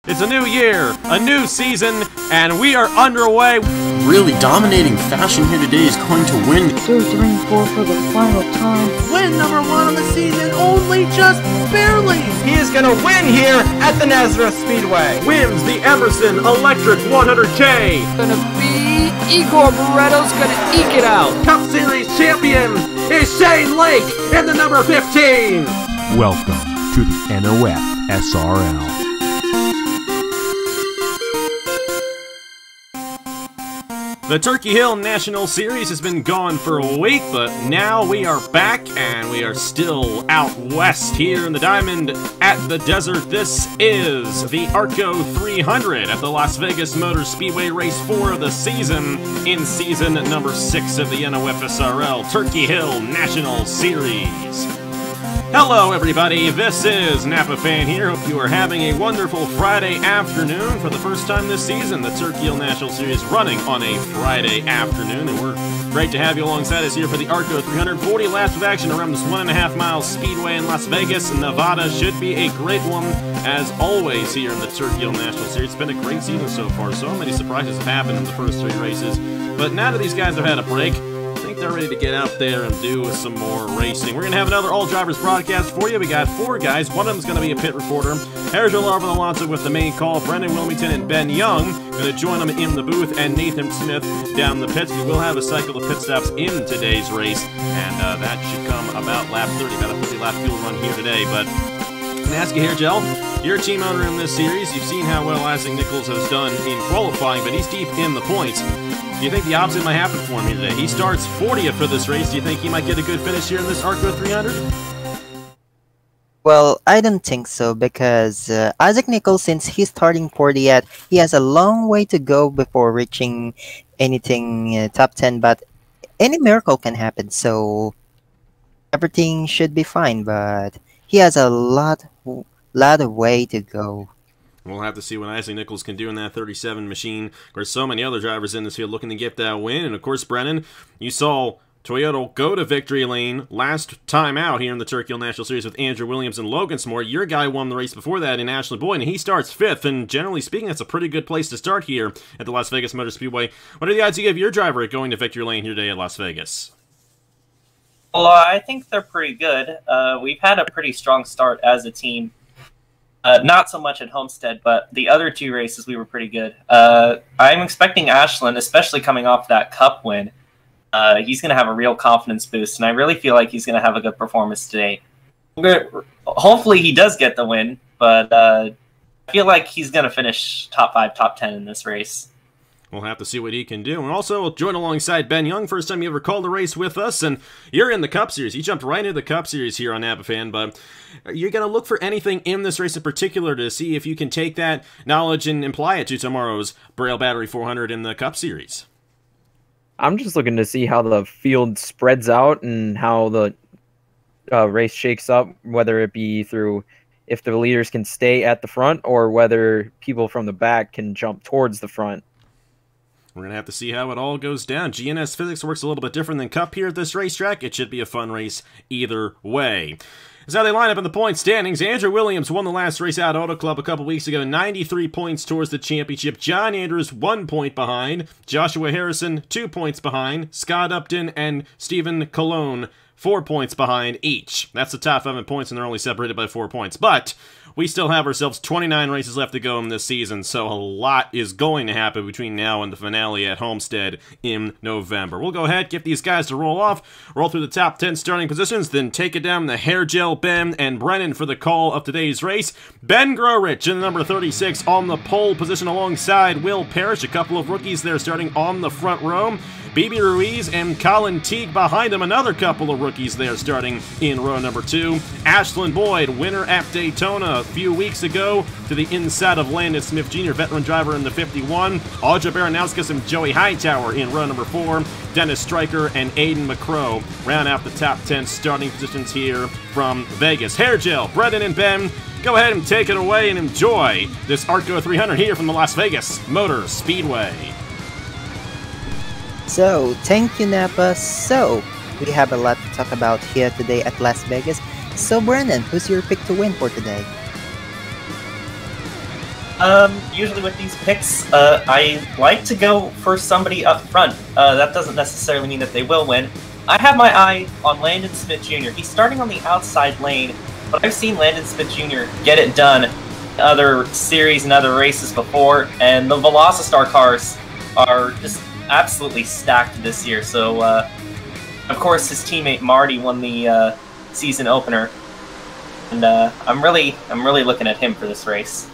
It's a new year, a new season, and we are underway. Really dominating fashion here today is going to win. 4 for the final time. Win number 1 on the season, only just barely. He is going to win here at the Nazareth Speedway. Wins the Emerson Electric 100K. Gonna be Igor Barretto's gonna eke it out. Cup Series champion is Shane Lake in the number 15. Welcome to the NOFSRL. The Turkey Hill National Series has been gone for a week, but now we are back, and we are still out west here in the Diamond at the Desert. This is the ARCO 300 at the Las Vegas Motor Speedway Race 4 of the season, in season number 6 of the NOFSRL Turkey Hill National Series. Hello everybody, this is Napa Fan here. Hope you are having a wonderful Friday afternoon for the first time this season. The Turkey Hill National Series running on a Friday afternoon, and we're great to have you alongside us here for the ARCO 340 laps of action around this 1.5 mile speedway in Las Vegas, Nevada. Should be a great one, as always, here in the Turkey Hill National Series. It's been a great season so far. So many surprises have happened in the first 3 races, but now that these guys have had a break, I think they're ready to get out there and do some more racing. We're going to have another All Drivers broadcast for you. We got 4 guys. One of them is going to be a pit reporter. Hierjel Arvin Alonso with the main call. Brennan Wilmington and Ben Young going to join them in the booth, and Nathan Smith down the pits. We will have a cycle of pit stops in today's race, and that should come about lap 30, about a 30-lap fuel run here today. But I'm going to ask you, Hierjel, you're a team owner in this series. You've seen how well Isaac Nichols has done in qualifying, but he's deep in the points. Do you think the opposite might happen for him here today? He starts 40th for this race. Do you think he might get a good finish here in this ARCO 300? Well, I don't think so, because Isaac Nichols, since he's starting 40th, he has a long way to go before reaching anything top 10, but any miracle can happen, so everything should be fine, but he has a lot of way to go. We'll have to see what Isaac Nichols can do in that 37 machine. Of course, so many other drivers in this field looking to get that win. And, of course, Brennan, you saw Toyota go to victory lane last time out here in the Turkey Hill National Series with Andrew Williams and Logan S'more. Your guy won the race before that in Ashley Boyd, and he starts 5th. And generally speaking, that's a pretty good place to start here at the Las Vegas Motor Speedway. What are the odds you give your driver at going to victory lane here today at Las Vegas? Well, I think they're pretty good. We've had a pretty strong start as a team. Not so much at Homestead, but the other 2 races we were pretty good. I'm expecting Ashland, especially coming off that Cup win. He's going to have a real confidence boost, and I really feel like he's going to have a good performance today. Hopefully he does get the win, but I feel like he's going to finish top 5, top 10 in this race. We'll have to see what he can do. And also, we'll join alongside Ben Young. First time you ever called a race with us, and you're in the Cup Series. You jumped right into the Cup Series here on Napa Fan, but you're going to look for anything in this race in particular to see if you can take that knowledge and apply it to tomorrow's Braille Battery 400 in the Cup Series. I'm just looking to see how the field spreads out and how the race shakes up, whether it be through if the leaders can stay at the front or whether people from the back can jump towards the front. We're going to have to see how it all goes down. GNS physics works a little bit different than Cup here at this racetrack. It should be a fun race either way. That's how they line up in the point standings. Andrew Williams won the last race out Auto Club a couple weeks ago, 93 points towards the championship. John Andrews 1 point behind. Joshua Harrison 2 points behind. Scott Upton and Stephen Colon 4 points behind each. That's the top 5 in points, and they're only separated by 4 points. But we still have ourselves 29 races left to go in this season, so a lot is going to happen between now and the finale at Homestead in November. We'll go ahead, get these guys to roll off, roll through the top 10 starting positions, then take it down the Hierjel, Ben, and Brennan for the call of today's race. Ben Grorich in the number 36 on the pole position alongside Will Parrish. A couple of rookies there starting on the front row. BB Ruiz and Colin Teague behind him. Another couple of rookies there starting in row number 2. Ashland Boyd, winner at Daytona a few weeks ago, to the inside of Landon Smith Jr., veteran driver in the 51. Audra Baranauskas and Joey Hightower in row number 4. Dennis Stryker and Aiden McCrow round out the top 10 starting positions here from Vegas. Hierjel, Brennan, and Ben, go ahead and take it away and enjoy this ARCO 300 here from the Las Vegas Motor Speedway. So, thank you, Napa. So, we have a lot to talk about here today at Las Vegas. So, Brennan, who's your pick to win for today? Usually with these picks, I like to go for somebody up front. That doesn't necessarily mean that they will win. I have my eye on Landon Smith Jr. He's starting on the outside lane, but I've seen Landon Smith Jr. get it done in other series and other races before, and the Velocistar cars are just absolutely stacked this year. So, of course, his teammate Marty won the season opener, and I'm really looking at him for this race.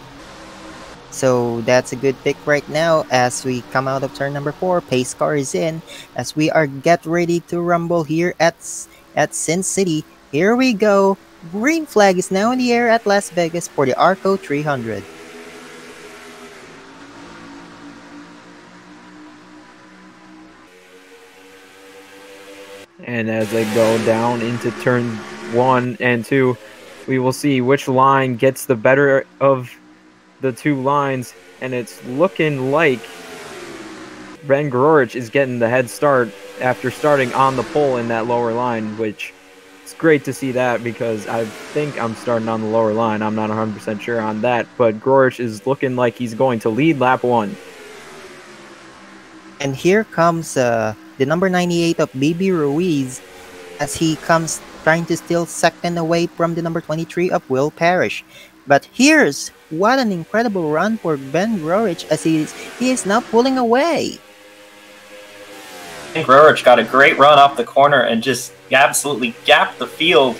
So that's a good pick right now as we come out of turn number 4. Pace car is in as we are get ready to rumble here at Sin City. Here we go. Green flag is now in the air at Las Vegas for the ARCO 300. And as they go down into turn 1 and 2, we will see which line gets the better of the two lines, and it's looking like Ben Grorich is getting the head start after starting on the pole in that lower line, which it's great to see that because I think I'm starting on the lower line. I'm not 100% sure on that, but Grorich is looking like he's going to lead lap 1. And here comes the number 98 of BB Ruiz as he comes trying to steal second away from the number 23 of Will Parrish. But here's what an incredible run for Ben Grorich as he is now pulling away. Ben Grorich got a great run off the corner and just absolutely gapped the field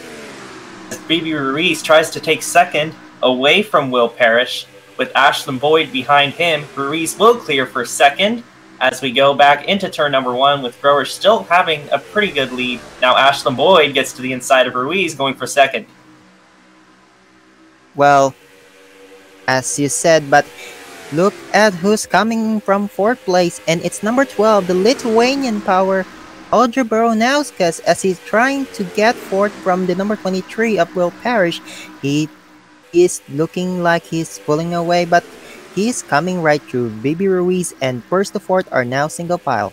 as BB Ruiz tries to take second away from Will Parrish. With Ashlyn Boyd behind him, Ruiz will clear for second as we go back into turn number 1 with Grorich still having a pretty good lead. Now Ashlyn Boyd gets to the inside of Ruiz going for second. Well, as you said, but look at who's coming from 4th place, and it's number 12, the Lithuanian power, Audrey Baronauskas, as he's trying to get 4th from the number 23 of Will Parrish. He is looking like he's pulling away, but he's coming right through. BB Ruiz and 1st to 4th are now single file.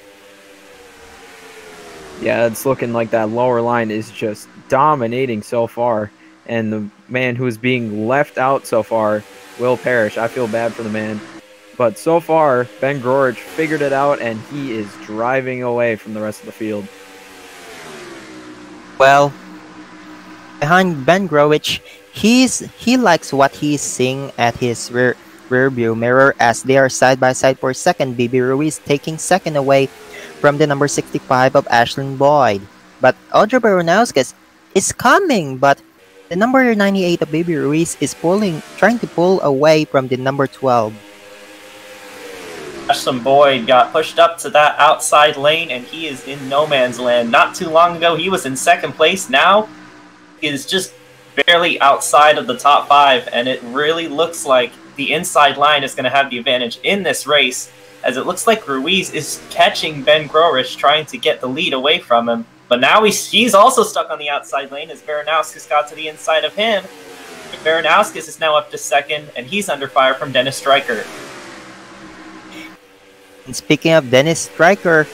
Yeah, it's looking like that lower line is just dominating so far. And the man who is being left out so far, Will Parrish, I feel bad for the man. But so far, Ben Grorich figured it out, and he is driving away from the rest of the field. Well, behind Ben Grorich, he likes what he's seeing at his rear view mirror as they are side by side for second. BB Ruiz taking second away from the number 65 of Ashlyn Boyd. But Audrey Baronauskas is coming, but the number 98 of BB Ruiz is trying to pull away from the number 12. Ashlyn Boyd got pushed up to that outside lane, and he is in no man's land. Not too long ago, he was in second place. Now, he is just barely outside of the top 5, and it really looks like the inside line is going to have the advantage in this race, as it looks like Ruiz is catching Ben Grorich, trying to get the lead away from him. But now he's also stuck on the outside lane as Baronauskas got to the inside of him. Baronauskas is now up to second, and he's under fire from Dennis Stryker. And speaking of Dennis Stryker,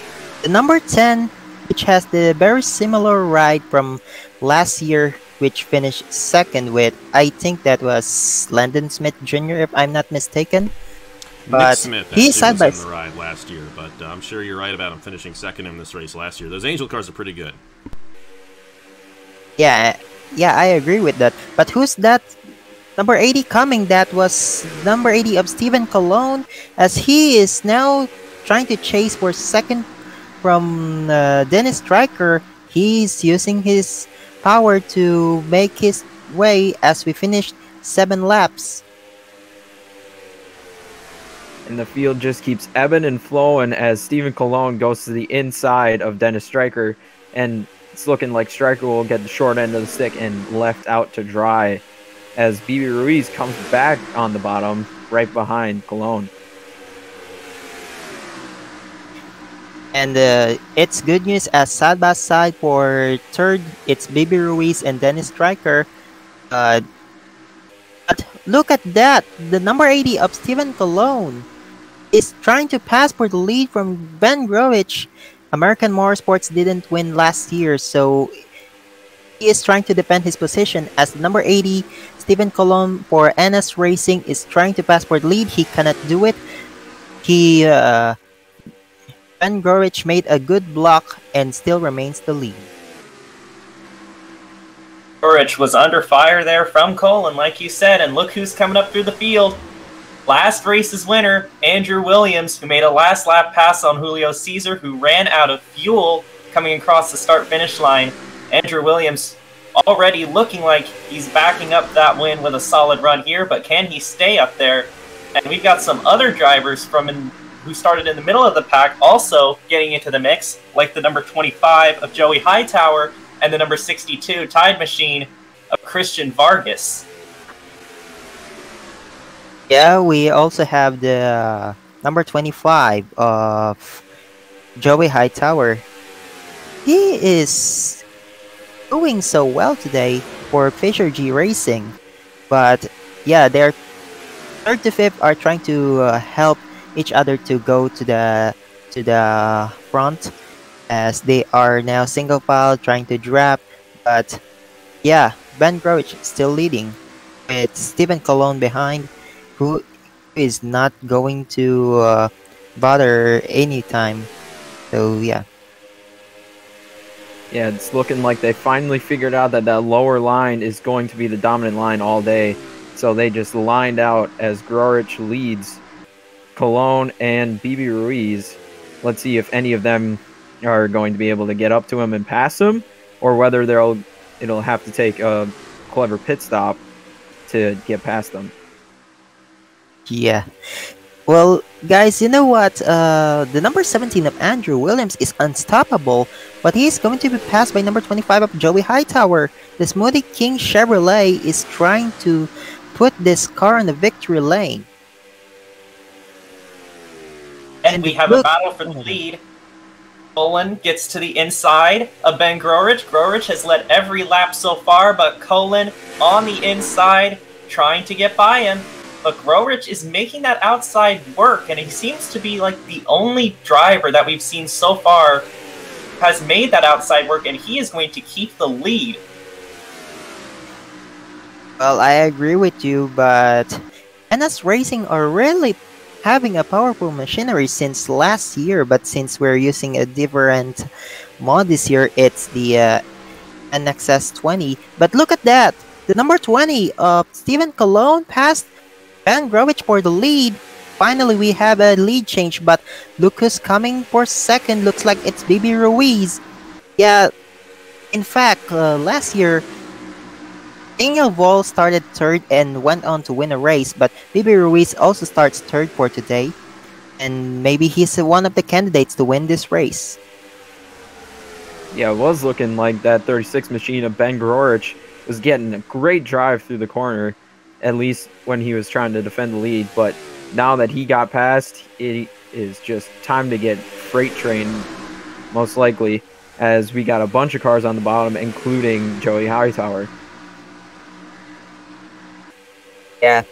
the number 10, which has the very similar ride from last year, which finished second with, I think that was Landon Smith Jr., if I'm not mistaken. But Nick Smith he's side by was in the ride last year, but I'm sure you're right about him finishing second in this race last year. Those Angel cars are pretty good. Yeah, I agree with that. But who's that number 80 coming? That was number 80 of Stephen Colon, as he is now trying to chase for second from Dennis Stryker. He's using his power to make his way as we finished 7 laps. And the field just keeps ebbing and flowing as Stephen Colon goes to the inside of Dennis Stryker. And it's looking like Stryker will get the short end of the stick and left out to dry as BB Ruiz comes back on the bottom right behind Colon. And it's good news as side by side for third, it's BB Ruiz and Dennis Stryker. But look at that, the number 80 of Stephen Colon is trying to pass for the lead from Ben Grorich. American Motorsports didn't win last year, so he is trying to defend his position as number 80 Steven Colon for NS Racing is trying to pass for the lead. He cannot do it. Ben Gorich made a good block and still remains the lead. Gorich was under fire there from Colon, like you said, and look who's coming up through the field. Last race's winner, Andrew Williams, who made a last lap pass on Julio Cesar, who ran out of fuel coming across the start-finish line. Andrew Williams already looking like he's backing up that win with a solid run here, but can he stay up there? And we've got some other drivers who started in the middle of the pack also getting into the mix, like the number 25 of Joey Hightower and the number 62 Tide Machine of Christian Vargas. Yeah, we also have the number 25 of Joey Hightower. He is doing so well today for Fisher G Racing, but yeah, their third to fifth are trying to help each other to go to the front, as they are now single file trying to draft. But yeah, Ben Gorich still leading with Steven Colon behind, who is not going to bother anytime. So yeah. Yeah, it's looking like they finally figured out that that lower line is going to be the dominant line all day. So they just lined out as Grorich leads Colon and BB Ruiz. Let's see if any of them are going to be able to get up to him and pass him, or whether it'll have to take a clever pit stop to get past them. Yeah. Well, guys, you know what? The number 17 of Andrew Williams is unstoppable, but he's going to be passed by number 25 of Joey Hightower. The Smoothie King Chevrolet is trying to put this car in the victory lane. And we have a battle for the lead. Colon gets to the inside of Ben Grorich. Grorich has led every lap so far, but Colon on the inside trying to get by him. But Grorich is making that outside work, and he seems to be like the only driver that we've seen so far has made that outside work, and he is going to keep the lead. Well, I agree with you, but NS Racing are really having a powerful machinery since last year, but since we're using a different mod this year, it's the NXS 20. But look at that! The number 20 of Steven Colon passed Ben Grorich for the lead. Finally, we have a lead change, but look who's coming for second. Looks like it's BB Ruiz. Yeah, in fact, last year, Daniel Wall started third and went on to win a race, but BB Ruiz also starts third for today, and maybe he's one of the candidates to win this race. Yeah, it was looking like that 36 machine of Ben Grorich was getting a great drive through the corner, at least when he was trying to defend the lead. But now that he got past, it is just time to get freight train, most likely, as we got a bunch of cars on the bottom, including Joey Hightower. Yeah,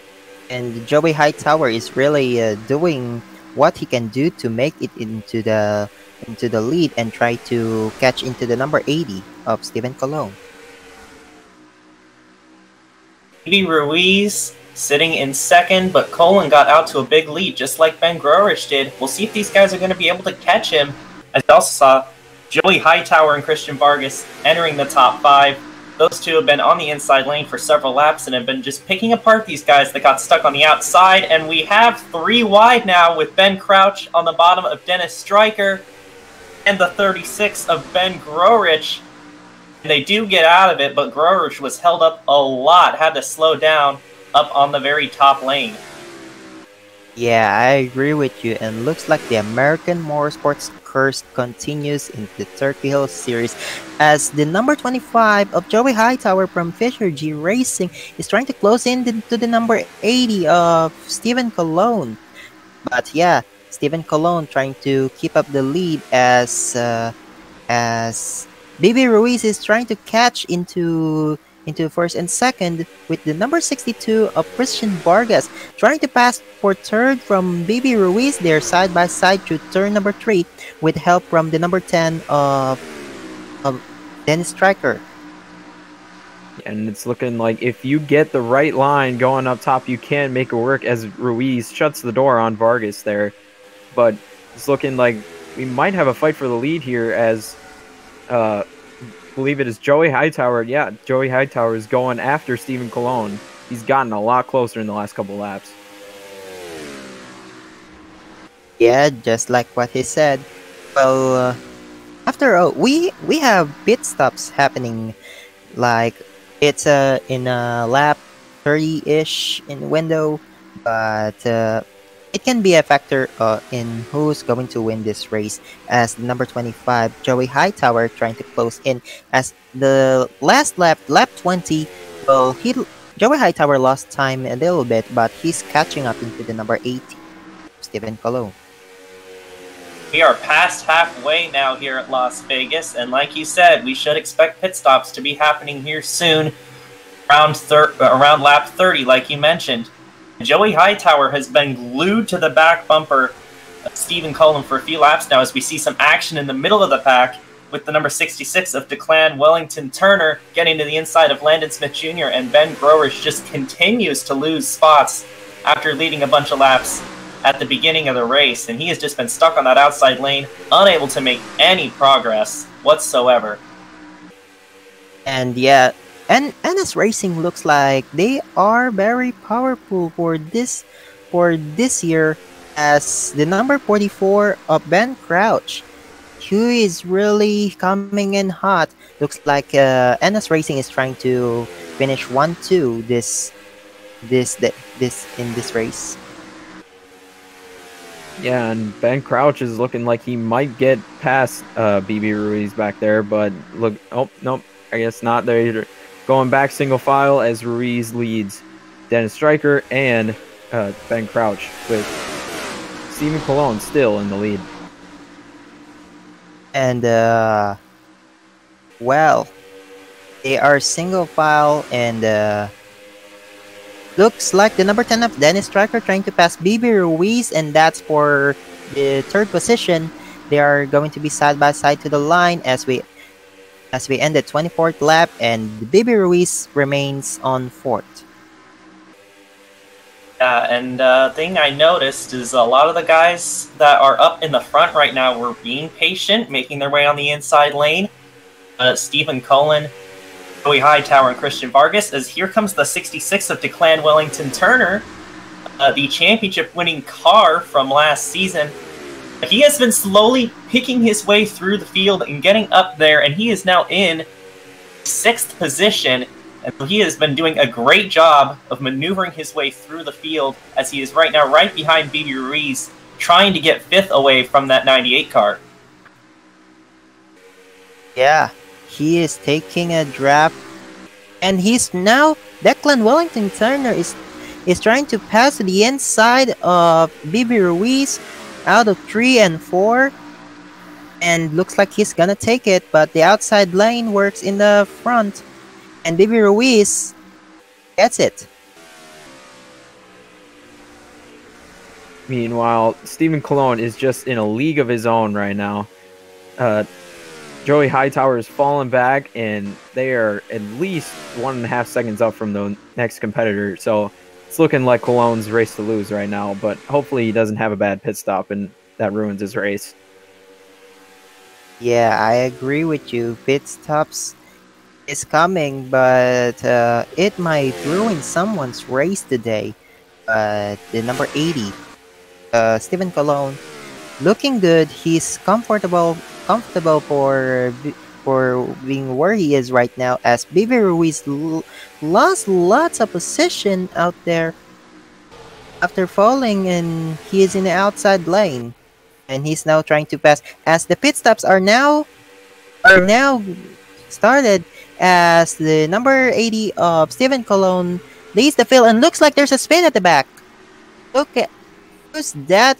and Joey Hightower is really doing what he can do to make it into the lead and try to catch into the number 80 of Steven Colon. BB Ruiz sitting in second, but Colon got out to a big lead, just like Ben Grorich did. We'll see if these guys are going to be able to catch him. As we also saw, Joey Hightower and Christian Vargas entering the top 5. Those two have been on the inside lane for several laps and have been just picking apart these guys that got stuck on the outside. And we have 3 wide now with Ben Crouch on the bottom of Dennis Stryker and the 36 of Ben Grorich. They do get out of it, but Grorich was held up a lot, had to slow down up on the very top lane. Yeah, I agree with you, and looks like the American Motorsports curse continues in the Turkey Hill Series, as the number 25 of Joey Hightower from Fisher G Racing is trying to close in to the number 80 of Steven Colon. But yeah, Steven Colon trying to keep up the lead as BB Ruiz is trying to catch into first and second, with the number 62 of Christian Vargas trying to pass for third from BB Ruiz. They're side by side through turn number 3 with help from the number 10 of Dennis Stryker. And it's looking like if you get the right line going up top, you can make it work as Ruiz shuts the door on Vargas there. But it's looking like we might have a fight for the lead here as, believe it is Joey Hightower. Yeah, Joey Hightower is going after Stephen Colon. He's gotten a lot closer in the last couple laps. Yeah, just like what he said. Well, after all, we have pit stops happening. Like it's in a lap 30-ish in window, but it can be a factor in who's going to win this race. As number 25, Joey Hightower, trying to close in as the last lap, lap 20. Well, Joey Hightower lost time a little bit, but he's catching up into the number 80, Stephen Colon. We are past halfway now here at Las Vegas, and like you said, we should expect pit stops to be happening here soon, around lap 30, like you mentioned. Joey Hightower has been glued to the back bumper of Stephen Colon for a few laps now, as we see some action in the middle of the pack with the number 66 of Declan Wellington Turner getting to the inside of Landon Smith Jr., and Ben Growers just continues to lose spots after leading a bunch of laps at the beginning of the race, and he has just been stuck on that outside lane, unable to make any progress whatsoever. And yeah, and NS Racing looks like they are very powerful for this year, as the number 44 of Ben Crouch, who is really coming in hot. Looks like NS Racing is trying to finish 1-2 in this race. Yeah, and Ben Crouch is looking like he might get past BB Ruiz back there, but look, oh, nope, I guess not. They're going back single file as Ruiz leads Dennis Stryker and Ben Crouch, with Stephen Colon still in the lead. And, well, they are single file, and looks like the number 10 of Dennis Stryker trying to pass BB Ruiz, and that's for the third position. They are going to be side by side to the line as we end the 24th lap, and BB Ruiz remains on 4th. And thing I noticed is a lot of the guys that are up in the front right now were being patient, making their way on the inside lane. Stephen Colon, Joey Hightower, and Christian Vargas, as here comes the 66 of Declan Wellington Turner, the championship-winning car from last season. He has been slowly picking his way through the field and getting up there, and he is now in 6th position. And so he has been doing a great job of maneuvering his way through the field, as he is right now right behind BB Ruiz, trying to get 5th away from that 98 car. Yeah, he is taking a draft, and he's now Declan Wellington Turner is trying to pass to the inside of BB Ruiz out of 3 and 4, and looks like he's gonna take it, but the outside lane works in the front, and BB Ruiz gets it. Meanwhile, Stephen Colon is just in a league of his own right now. Joey Hightower has fallen back, and they are at least 1.5 seconds up from the next competitor. So it's looking like Colon's race to lose right now, but hopefully he doesn't have a bad pit stop and that ruins his race. Yeah, I agree with you. Pit stops is coming, but it might ruin someone's race today. The number 80, Stephen Colon, looking good. He's comfortable for being where he is right now, as BB Ruiz lost lots of position out there after falling, and he is in the outside lane, and he's now trying to pass, as the pit stops are now started, as the number 80 of Stephen Colon leads the field, and looks like there's a spin at the back. Look at who's that?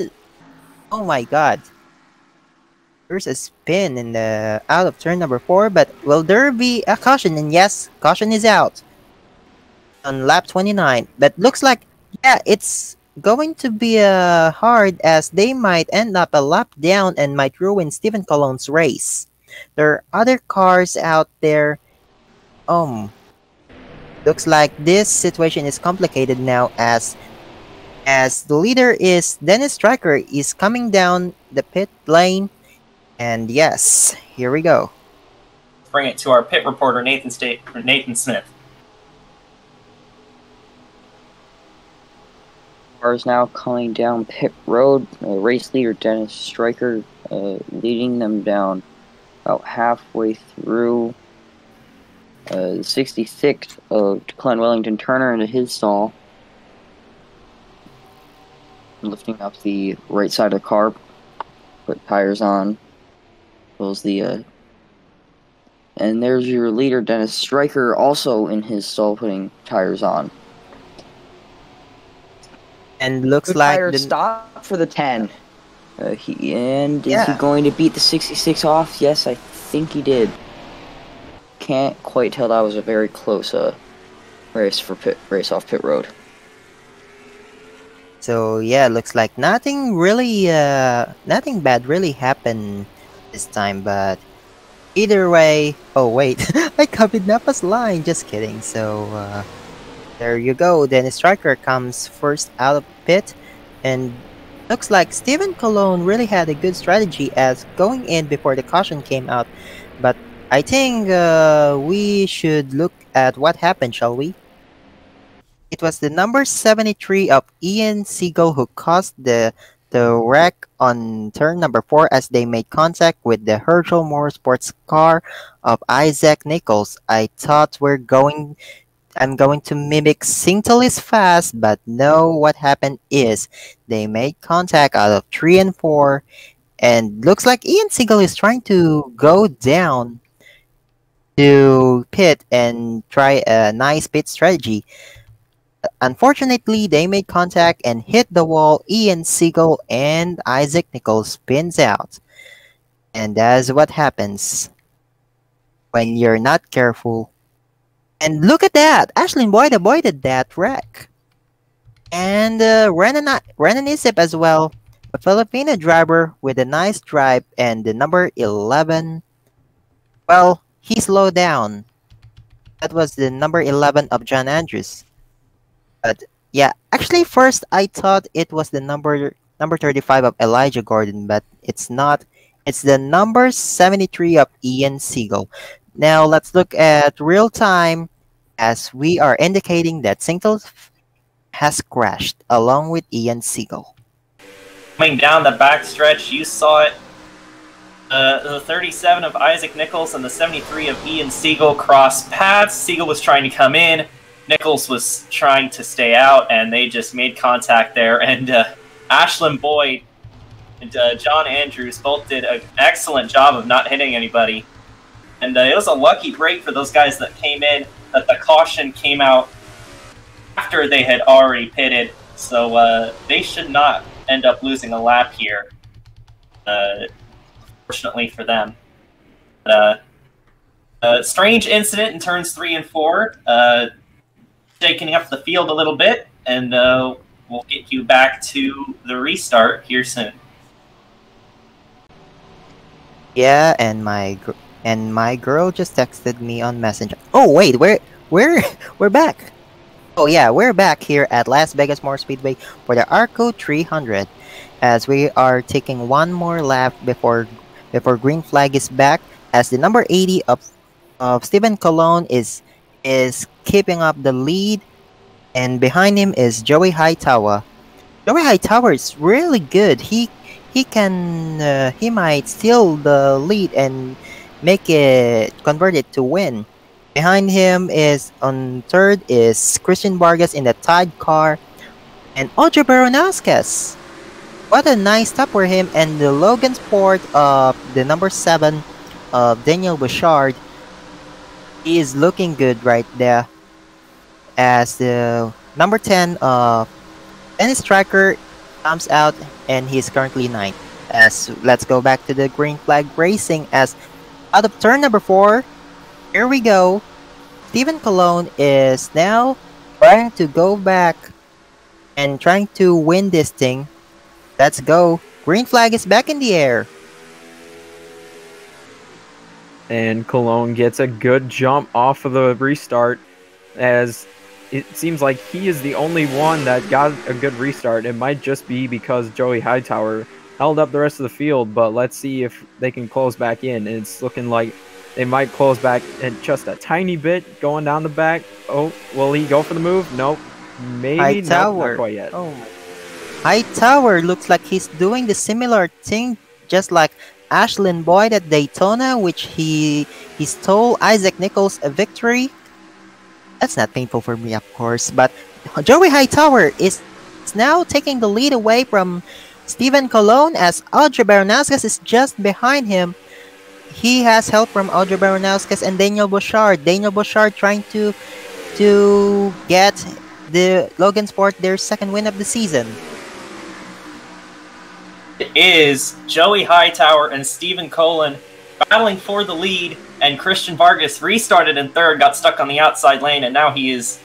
Oh my god. There's a spin in the out of turn number 4, but will there be a caution? And yes, caution is out on lap 29. But looks like, yeah, it's going to be hard, as they might end up a lap down and might ruin Stephen Colon's race. There are other cars out there. Looks like this situation is complicated now as the leader is Dennis Striker is coming down the pit lane. And yes, here we go. Bring it to our pit reporter, Nathan Smith. Cars now coming down pit road. Race leader Dennis Striker leading them down about halfway through. The 66th of Brennan Wilmington Turner into his stall. Lifting up the right side of the car. Put tires on. Pulls the and there's your leader Dennis Striker also in his stall putting tires on. And looks the like tire stop for the 10. Is he going to beat the 66 off? Yes, I think he did. Can't quite tell. That was a very close race off pit road. So yeah, looks like nothing bad really happened this time, but either way. Oh wait, I copied Napa's line. Just kidding. So there you go. Dennis Striker comes first out of pit, and looks like Steven Colon really had a good strategy as going in before the caution came out. But I think we should look at what happened, shall we? It was the number 73 of Ian Siegel who caused the wreck on turn number 4 as they made contact with the Hierjel Motorsports car of Isaac Nichols. I thought I'm going to mimic Singtel is fast, but no, what happened is they made contact out of 3 and 4, and looks like Ian Siegel is trying to go down to pit and try a nice pit strategy. Unfortunately, they made contact and hit the wall. Ian Siegel and Isaac Nichols spins out. And that's what happens when you're not careful. And look at that! Ashlyn Boyd avoided that wreck. And Renan Isip as well. A Filipino driver with a nice drive, and the number 11. Well, he slowed down. That was the number 11 of John Andrews. But yeah, actually first I thought it was the number 35 of Elijah Gordon, but it's not. It's the number 73 of Ian Siegel. Now let's look at real time as we are indicating that Singtel has crashed along with Ian Siegel. Coming down the backstretch, you saw it. The 37 of Isaac Nichols and the 73 of Ian Siegel crossed paths. Siegel was trying to come in. Nichols was trying to stay out, and they just made contact there. And Ashlyn Boyd and John Andrews both did an excellent job of not hitting anybody. And it was a lucky break for those guys that came in, that the caution came out after they had already pitted. So they should not end up losing a lap here, fortunately for them. Strange incident in turns 3 and 4. Shaking up the field a little bit, and we'll get you back to the restart here soon. Yeah, and my girl just texted me on Messenger. Oh wait, we're back. Oh yeah, we're back here at Las Vegas Motor Speedway for the ARCO 300, as we are taking one more lap before green flag is back, as the number 80 of Steven Colon is keeping up the lead, and behind him is Joey Hightower. Joey Hightower is really good. He might steal the lead and convert it to win. Behind him is on third is Christian Vargas in the Tide car, and Audrey Baronasquez. What a nice stop for him, and the Logan Sport of the number 7 of Daniel Bouchard is looking good right there, as the number 10 of Dennis Striker comes out, and he's currently 9th. As let's go back to the green flag racing, as out of turn number 4, here we go. Steven Colon is now trying to go back and trying to win this thing. Let's go. Green flag is back in the air. And Cologne gets a good jump off of the restart. as it seems like he is the only one that got a good restart. It might just be because Joey Hightower held up the rest of the field, but let's see if they can close back in. And it's looking like they might close back in just a tiny bit going down the back. Oh, will he go for the move? Nope. Maybe nope, not quite yet. Oh. Hightower looks like he's doing the similar thing, just like Ashlyn Boyd at Daytona, which he stole Isaac Nichols a victory. That's not painful for me, of course, but Joey Hightower is now taking the lead away from Steven Colon, as Audrey Baranowskis is just behind him. He has help from Audrey Baranowskis and Daniel Bouchard. Daniel Bouchard trying to get the Logan Sport their second win of the season. It is Joey Hightower and Steven Colon battling for the lead, and Christian Vargas restarted in third, got stuck on the outside lane, and now he is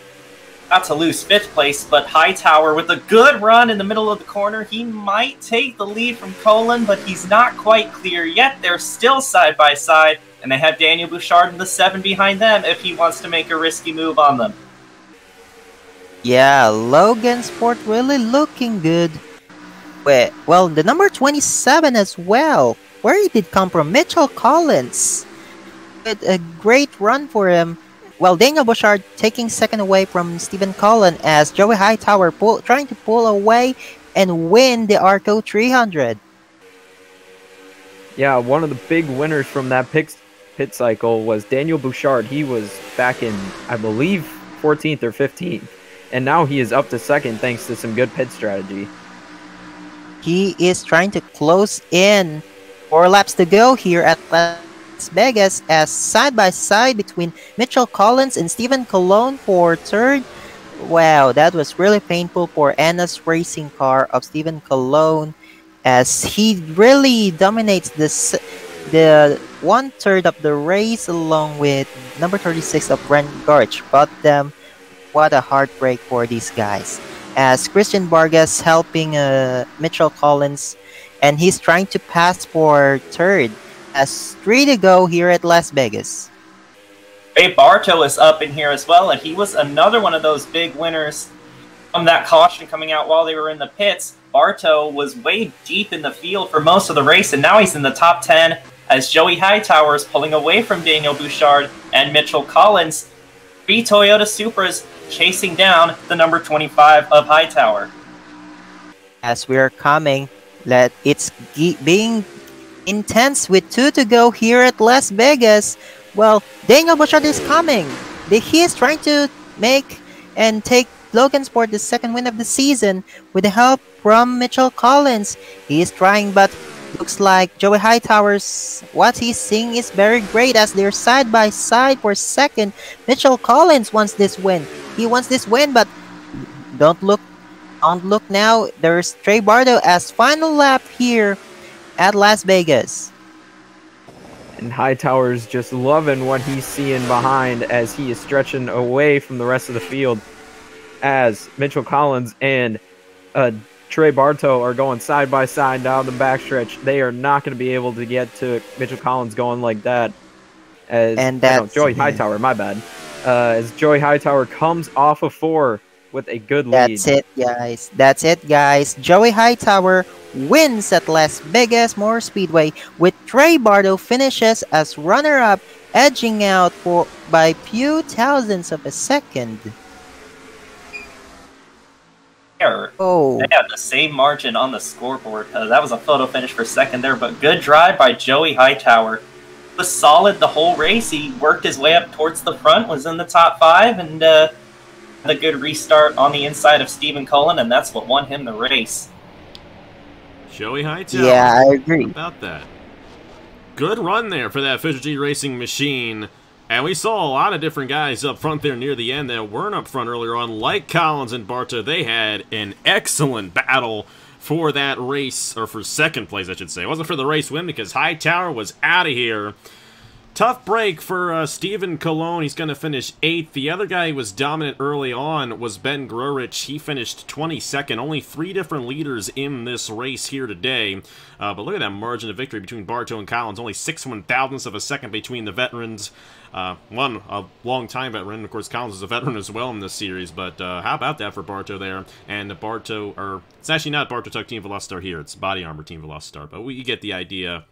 about to lose fifth place. But Hightower with a good run in the middle of the corner. He might take the lead from Colon, but he's not quite clear yet. They're still side by side, and they have Daniel Bouchard in the 7 behind them if he wants to make a risky move on them. Yeah, Logan Sport really looking good. Well, the number 27 as well. Where did it come from? Mitchell Collins. With a great run for him. Well, Daniel Bouchard taking second away from Steven Colon, as Joey Hightower trying to pull away and win the ARCO 300. Yeah, one of the big winners from that pit cycle was Daniel Bouchard. He was back in, I believe, 14th or 15th. And now he is up to second thanks to some good pit strategy. He is trying to close in. 4 laps to go here at Las Vegas, as side by side between Mitchell Collins and Steven Colon for third. Wow, that was really painful for Anna's racing car of Steven Colon, as he really dominates the 1/3 of the race along with number 36 of Brent Gorge. But what a heartbreak for these guys, as Christian Vargas helping Mitchell Collins, and he's trying to pass for third, as 3 to go here at Las Vegas. Ray Bartow is up in here as well, and he was another one of those big winners from that caution coming out while they were in the pits. Bartow was way deep in the field for most of the race, and now he's in the top 10, as Joey Hightower is pulling away from Daniel Bouchard and Mitchell Collins. 3 Toyota Supras chasing down the number 25 of Hightower. As we are coming, it's being intense with 2 to go here at Las Vegas. Well, Daniel Bouchard is coming. He is trying to make and take Logan Sport the second win of the season with the help from Mitchell Collins. He is trying, but looks like Joey Hightower's what he's seeing is very great, as they're side by side for second. Mitchell Collins wants this win. He wants this win, but don't look now. There's Trey Bardo as final lap here at Las Vegas. And Hightower's just loving what he's seeing behind, as he is stretching away from the rest of the field, as Mitchell Collins and Trey Bartow are going side by side down the backstretch. They are not going to be able to get to Mitchell Collins going like that. Joey Hightower, my bad. As Joey Hightower comes off of 4 with a good lead. That's it, guys. Joey Hightower wins at Las Vegas Motor Speedway, with Trey Bardo finishes as runner-up, edging out by few thousandths of a second. Oh, they have the same margin on the scoreboard. That was a photo finish for second there, but good drive by Joey Hightower. He was solid the whole race. He worked his way up towards the front, was in the top 5, and had a good restart on the inside of Steven Colon, and that's what won him the race. Joey Hightower. Yeah, I agree. How about that? Good run there for that Fisher G Racing machine. And we saw a lot of different guys up front there near the end that weren't up front earlier on, like Collins and Bartow. They had an excellent battle for that race, or for second place, I should say. It wasn't for the race win because Hightower was out of here. Tough break for Stephen Colon. He's going to finish 8th. The other guy who was dominant early on was Ben Grorich. He finished 22nd. Only 3 different leaders in this race here today. But look at that margin of victory between Bartow and Collins. Only 6/1000ths of a second between the veterans. One, a long-time veteran. Of course, Collins is a veteran as well in this series. But how about that for Bartow there? And Bartow, or it's actually not Bartow Tuck Team Velocitar here. It's Body Armor Team Velocitar. But you get the idea.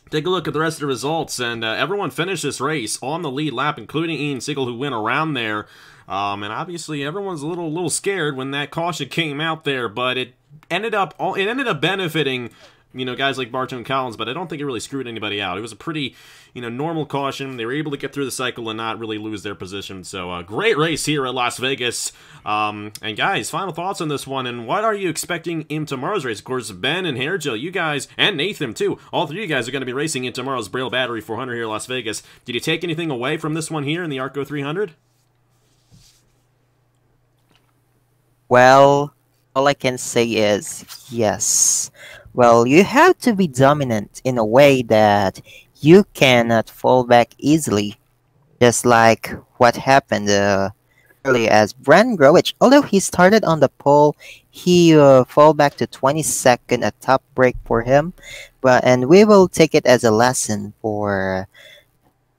Take a look at the rest of the results, and everyone finished this race on the lead lap, including Ian Siegel, who went around there. And obviously, everyone's a little scared when that caution came out there, but it ended up benefiting, you know, guys like Bartow and Collins. But I don't think it really screwed anybody out. It was a pretty, you know, normal caution. They were able to get through the cycle and not really lose their position. So, great race here at Las Vegas. And guys, final thoughts on this one, and what are you expecting in tomorrow's race? Of course, Ben and Hierjel, you guys, and Nathan too, all 3 of you guys are going to be racing in tomorrow's Braille Battery 400 here at Las Vegas. Did you take anything away from this one here in the ARCO 300? Well, all I can say is yes. Well, you have to be dominant in a way that you cannot fall back easily, just like what happened earlier as Brennan Growich. Although he started on the pole, he fall back to 22nd, a top break for him. And we will take it as a lesson for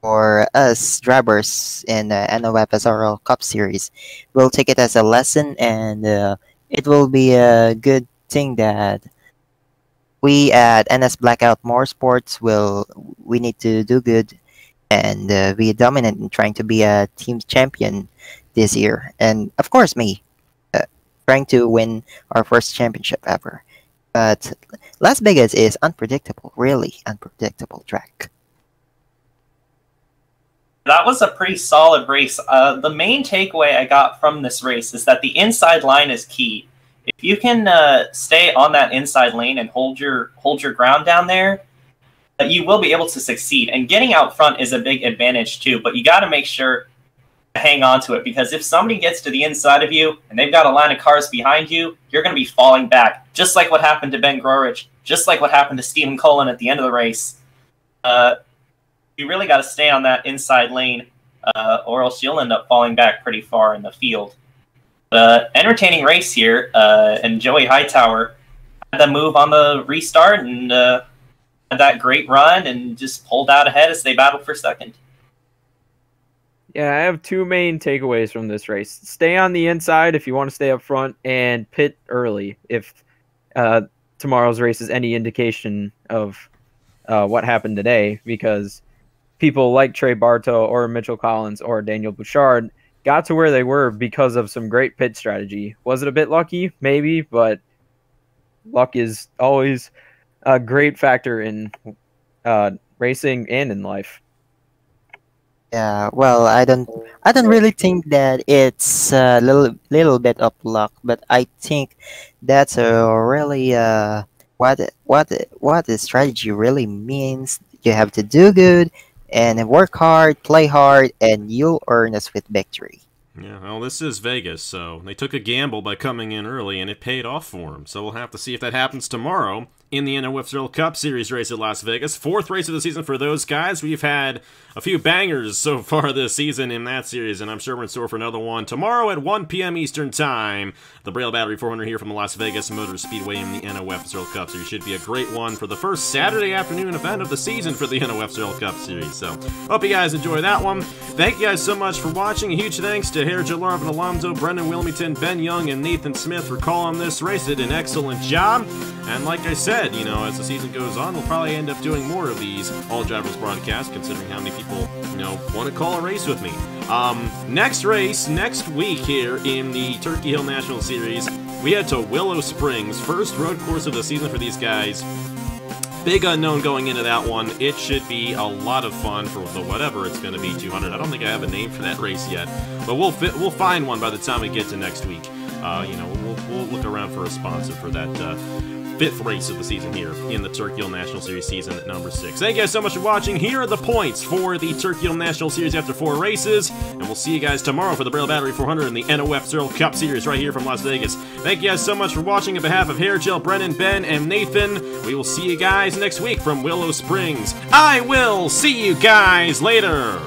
us drivers in the NOFSRL Cup Series. We'll take it as a lesson, and it will be a good thing that we at NS Blackout Motorsports we need to do good and be dominant in trying to be a team champion this year. And of course, me trying to win our first championship ever. But Las Vegas is unpredictable, really unpredictable track. That was a pretty solid race. The main takeaway I got from this race is that the inside line is key. If you can stay on that inside lane and hold your ground down there, you will be able to succeed. And getting out front is a big advantage too, but you got to make sure to hang on to it, because if somebody gets to the inside of you and they've got a line of cars behind you, you're going to be falling back, just like what happened to Ben Grorich, just like what happened to Stephen Colon at the end of the race. You really got to stay on that inside lane, or else you'll end up falling back pretty far in the field. Entertaining race here, and Joey Hightower had the move on the restart and had that great run and just pulled out ahead as they battled for second. Yeah, I have 2 main takeaways from this race. Stay on the inside if you want to stay up front, and pit early if tomorrow's race is any indication of what happened today, because people like Trey Bartow or Mitchell Collins or Daniel Bouchard got to where they were because of some great pit strategy. Was it a bit lucky? Maybe, but luck is always a great factor in racing and in life. Yeah, well, I don't really think that it's a little bit of luck, but I think that's a really what the strategy really means. You have to do good and work hard, play hard, and you'll earn a sweet victory. Yeah, well, this is Vegas, so they took a gamble by coming in early, and it paid off for them. So we'll have to see if that happens tomorrow in the NOFSRL Cup Series race at Las Vegas. 4th race of the season for those guys. We've had a few bangers so far this season in that series, and I'm sure we're in store for another one tomorrow at 1 p.m. Eastern Time. The Braille Battery 400 here from the Las Vegas Motor Speedway in the NOFSRL Cup Series. Should be a great one for the first Saturday afternoon event of the season for the NOFSRL Cup Series. So, hope you guys enjoy that one. Thank you guys so much for watching. A huge thanks to Hierjel Arvin Alonso, Brennan Wilmington, Ben Young, and Nathan Smith for calling this race. They did an excellent job. And like I said, you know, as the season goes on, we'll probably end up doing more of these All Drivers broadcasts, considering how many people, you know, want to call a race with me. Next race, next week here in the Turkey Hill National Series, we head to Willow Springs. First road course of the season for these guys. Big unknown going into that one. It should be a lot of fun for the whatever it's going to be, 200. I don't think I have a name for that race yet, but we'll find one by the time we get to next week. You know, we'll look around for a sponsor for that 5th race of the season here in the Turkey Hill National Series season at number 6. Thank you guys so much for watching. Here are the points for the Turkey Hill National Series after 4 races, and we'll see you guys tomorrow for the Braille Battery 400 in the NOFSRL Cup Series right here from Las Vegas. Thank you guys so much for watching. On behalf of Hierjel, Brennan, Ben, and Nathan, we will see you guys next week from Willow Springs. I will see you guys later!